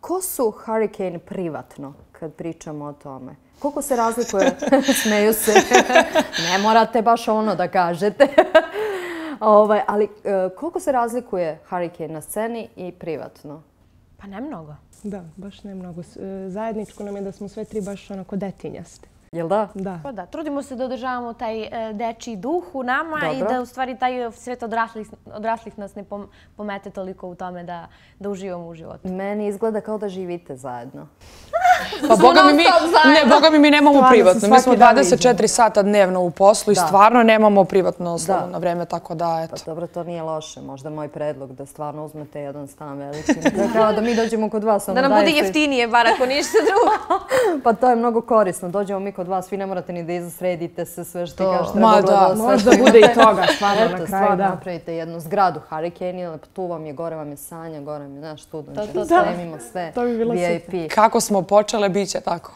ko su Hurricane privatno, kad pričamo o tome? Koliko se razlikuje? Smeju se. Ne morate baš ono da kažete. Ali koliko se razlikuje Hurricane na sceni i privatno? Pa ne mnogo. Da, baš ne mnogo. Zajedničko nam je da smo sve tri baš onako detinjaste. Jel da? Da. Pa da, trudimo se da održavamo taj dečiji duh u nama i da u stvari taj svet odraslih nas ne pomete toliko u tome da uživamo u životu. Meni izgleda kao da živite zajedno. Pa boga mi nemamo privatno. Mi smo 24 sata dnevno u poslu i stvarno nemamo privatno slobodno vreme, tako da eto. Pa dobro, to nije loše. Možda moj predlog da stvarno uzmete jedan stan veliki. Kao da mi dođemo kod vas. Da nam bude jeftinije, bar ako ništa drugo. Pa to je mnogo korisno. Dođemo mi kod vas, vi ne morate ni da sredite se sve što ti kažeš. Možda bude i toga, stvarno na kraju, da. Napravite jednu zgradu Hurricane, tu vam je, gore vam je Sanja, gore vam je naš student. To Spremimo sve, VIP. Kako smo počele, bit će tako.